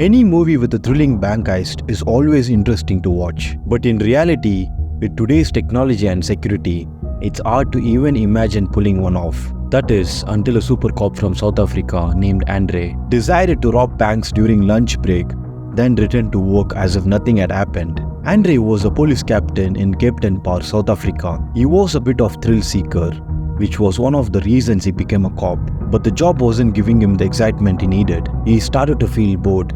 Any movie with a thrilling bank heist is always interesting to watch. But in reality, with today's technology and security, it's hard to even imagine pulling one off. That is, until a super cop from South Africa named Andre decided to rob banks during lunch break, then returned to work as if nothing had happened. Andre was a police captain in Cape Town, South Africa. He was a bit of thrill seeker, which was one of the reasons he became a cop. But the job wasn't giving him the excitement he needed. He started to feel bored.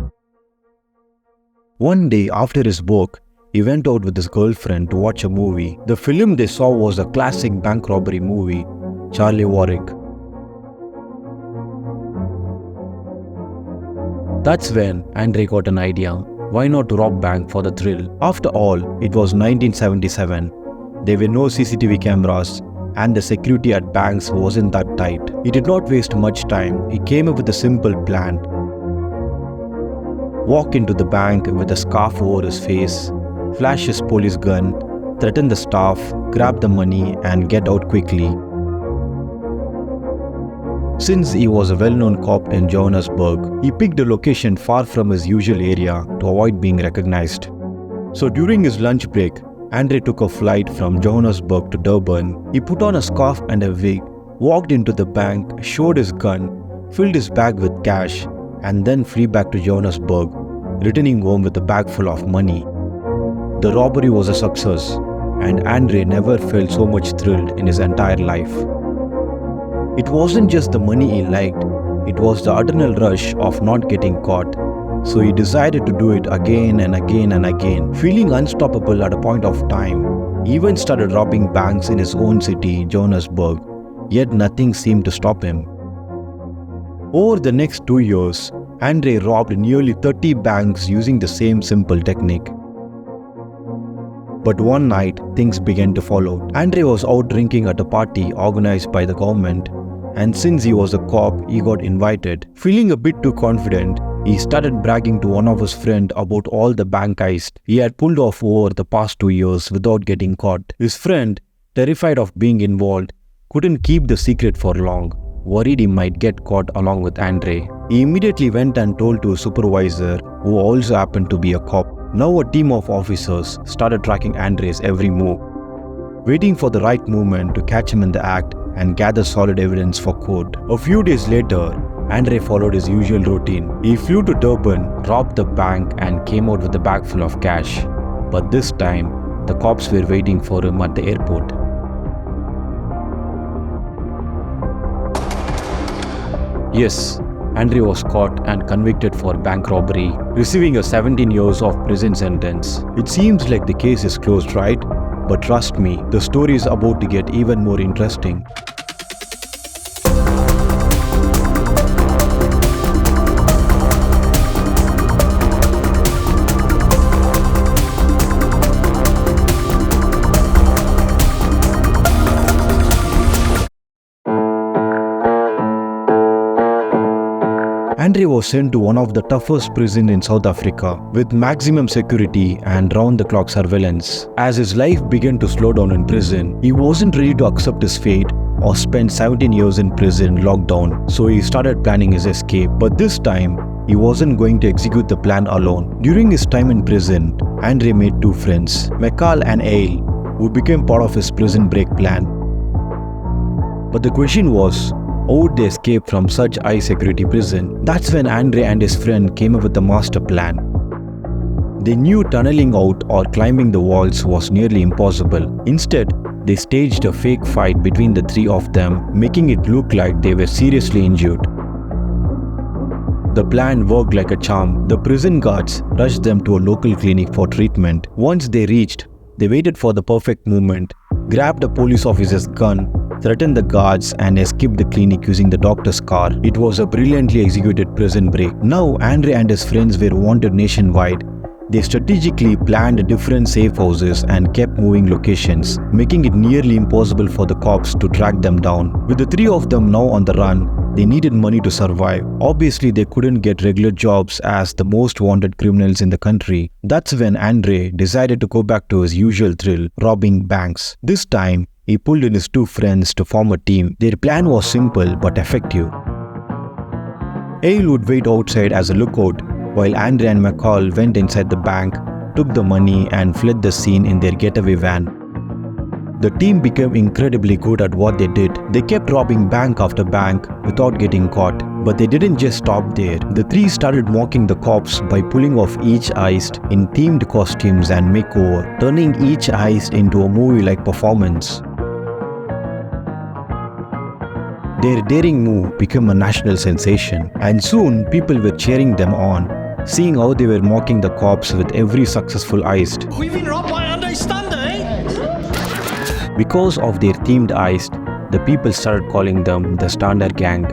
One day after his work, he went out with his girlfriend to watch a movie. The film they saw was a classic bank robbery movie, Charlie Warwick. That's when Andre got an idea. Why not rob bank for the thrill? After all, it was 1977. There were no CCTV cameras and the security at banks wasn't that tight. He did not waste much time. He came up with a simple plan. Walk into the bank with a scarf over his face, flash his police gun, threaten the staff, grab the money and get out quickly. Since he was a well-known cop in Johannesburg, he picked a location far from his usual area to avoid being recognized. So during his lunch break, Andre took a flight from Johannesburg to Durban. He put on a scarf and a wig, walked into the bank, showed his gun, filled his bag with cash, and then flew back to Johannesburg, returning home with a bag full of money. The robbery was a success, and Andre never felt so much thrilled in his entire life. It wasn't just the money he liked, it was the adrenaline rush of not getting caught. So he decided to do it again and again and again. Feeling unstoppable at a point of time, he even started robbing banks in his own city, Johannesburg, yet nothing seemed to stop him. Over the next 2 years, Andre robbed nearly 30 banks using the same simple technique. But one night, things began to follow. Andre was out drinking at a party organized by the government, and since he was a cop, he got invited. Feeling a bit too confident, he started bragging to one of his friends about all the bank heists he had pulled off over the past 2 years without getting caught. His friend, terrified of being involved, couldn't keep the secret for long, worried he might get caught along with Andre. He immediately went and told to his supervisor, who also happened to be a cop. Now a team of officers started tracking Andre's every move, waiting for the right moment to catch him in the act and gather solid evidence for court. A few days later, Andre followed his usual routine. He flew to Durban, robbed the bank and came out with a bag full of cash. But this time, the cops were waiting for him at the airport. Yes, Andre was caught and convicted for bank robbery, receiving a 17 years of prison sentence. It seems like the case is closed, right? But trust me, the story is about to get even more interesting. Andre was sent to one of the toughest prisons in South Africa, with maximum security and round-the-clock surveillance. As his life began to slow down in prison, he wasn't ready to accept his fate or spend 17 years in prison locked down, so he started planning his escape. But this time, he wasn't going to execute the plan alone. During his time in prison, Andre made 2 friends, Mekal and Ale, who became part of his prison break plan. But the question was, how would they escape from such high security prison? That's when Andre and his friend came up with a master plan. They knew tunneling out or climbing the walls was nearly impossible. Instead, they staged a fake fight between the 3 of them, making it look like they were seriously injured. The plan worked like a charm. The prison guards rushed them to a local clinic for treatment. Once they reached, they waited for the perfect moment, grabbed a police officer's gun, threatened the guards and escaped the clinic using the doctor's car. It was a brilliantly executed prison break. Now Andre and his friends were wanted nationwide. They strategically planned different safe houses and kept moving locations, making it nearly impossible for the cops to track them down. With the 3 of them now on the run, they needed money to survive. Obviously, they couldn't get regular jobs as the most wanted criminals in the country. That's when Andre decided to go back to his usual thrill, robbing banks. This time, he pulled in his 2 friends to form a team. Their plan was simple but effective. Ale would wait outside as a lookout, while Andre and McCall went inside the bank, took the money and fled the scene in their getaway van. The team became incredibly good at what they did. They kept robbing bank after bank without getting caught. But they didn't just stop there. The three started mocking the cops by pulling off each heist in themed costumes and makeover, turning each heist into a movie-like performance. Their daring move became a national sensation, and soon people were cheering them on, seeing how they were mocking the cops with every successful heist. We've been robbed by understander, eh? Because of their themed heist, the people started calling them the Stander Gang.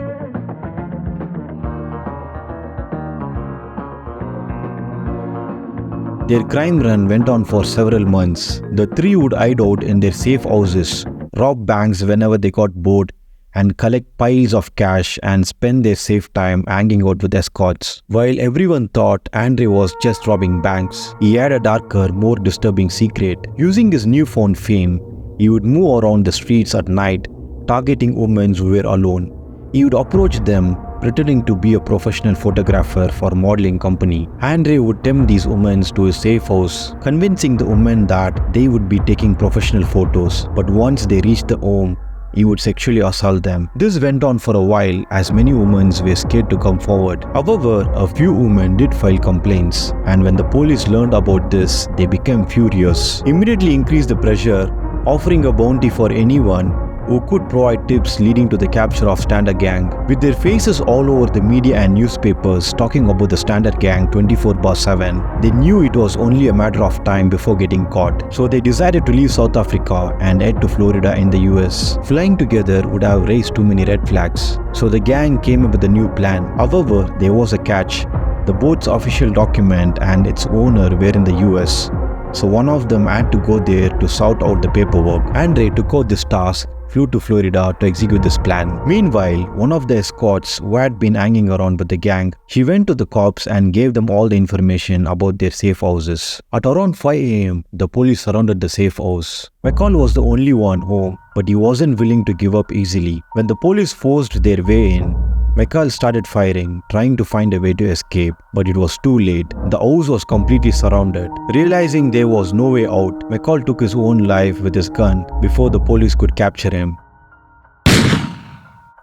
Their crime run went on for several months. The three would hide out in their safe houses, rob banks whenever they got bored, and collect piles of cash and spend their safe time hanging out with escorts. While everyone thought Andre was just robbing banks, he had a darker, more disturbing secret. Using his newfound fame, he would move around the streets at night, targeting women who were alone. He would approach them, pretending to be a professional photographer for a modeling company. Andre would tempt these women to his safe house, convincing the women that they would be taking professional photos. But once they reached the home, he would sexually assault them. This went on for a while as many women were scared to come forward. However, a few women did file complaints, and when the police learned about this, they became furious. Immediately increased the pressure, offering a bounty for anyone who could provide tips leading to the capture of Stander Gang. With their faces all over the media and newspapers talking about the Stander Gang 24/7, they knew it was only a matter of time before getting caught. So they decided to leave South Africa and head to Florida in the US. Flying together would have raised too many red flags, so the gang came up with a new plan. However, there was a catch. The boat's official document and its owner were in the US. So one of them had to go there to sort out the paperwork. Andre took out this task, flew to Florida to execute this plan. Meanwhile, one of the escorts who had been hanging around with the gang, she went to the cops and gave them all the information about their safe houses. At around 5 a.m., the police surrounded the safe house. McCall was the only one home, but he wasn't willing to give up easily. When the police forced their way in, McCall started firing, trying to find a way to escape, but it was too late. The house was completely surrounded. Realizing there was no way out, McCall took his own life with his gun before the police could capture him.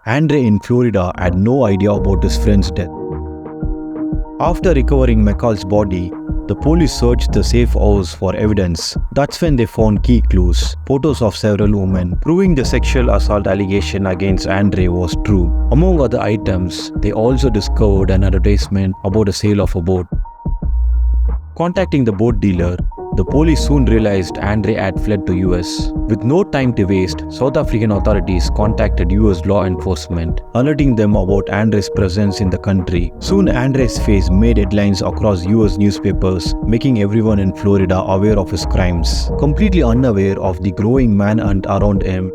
Andre in Florida had no idea about his friend's death. After recovering McCall's body, the police searched the safe house for evidence. That's when they found key clues, photos of several women, proving the sexual assault allegation against Andre was true. Among other items, they also discovered an advertisement about a sale of a boat. Contacting the boat dealer, the police soon realized Andre had fled to US. With no time to waste, South African authorities contacted US law enforcement, alerting them about Andre's presence in the country. Soon Andre's face made headlines across US newspapers, making everyone in Florida aware of his crimes. Completely unaware of the growing manhunt around him,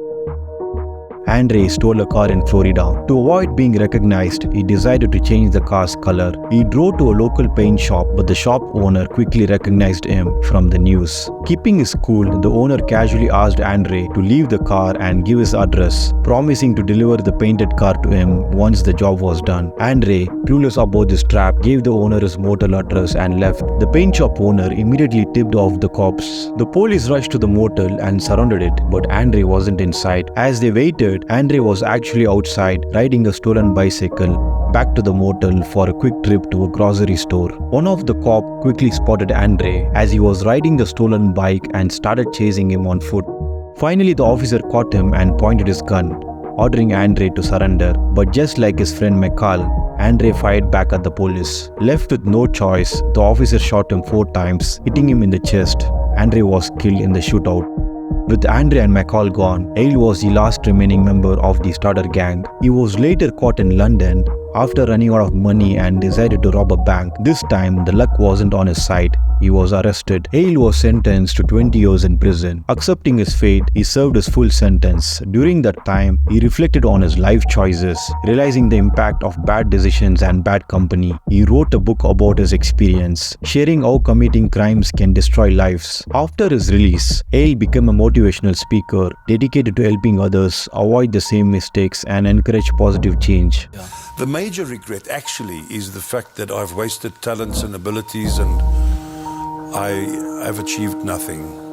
Andre stole a car in Florida. To avoid being recognized, he decided to change the car's color. He drove to a local paint shop, but the shop owner quickly recognized him from the news. Keeping his cool, the owner casually asked Andre to leave the car and give his address, promising to deliver the painted car to him once the job was done. Andre, clueless about this trap, gave the owner his motel address and left. The paint shop owner immediately tipped off the cops. The police rushed to the motel and surrounded it, but Andre wasn't in sight. As they waited, Andre was actually outside, riding a stolen bicycle back to the motel for a quick trip to a grocery store. One of the cops quickly spotted Andre as he was riding the stolen bike and started chasing him on foot. Finally, the officer caught him and pointed his gun, ordering Andre to surrender. But just like his friend McCall, Andre fired back at the police. Left with no choice, the officer shot him 4 times, hitting him in the chest. Andre was killed in the shootout. With Andre and McCall gone, Hale was the last remaining member of the Stander Gang. He was later caught in London after running out of money and decided to rob a bank. This time, the luck wasn't on his side. He was arrested. Hale was sentenced to 20 years in prison. Accepting his fate, he served his full sentence. During that time, he reflected on his life choices, realizing the impact of bad decisions and bad company. He wrote a book about his experience, sharing how committing crimes can destroy lives. After his release, Hale became a motivational speaker dedicated to helping others avoid the same mistakes and encourage positive change. The major regret actually is the fact that I've wasted talents and abilities and I have achieved nothing.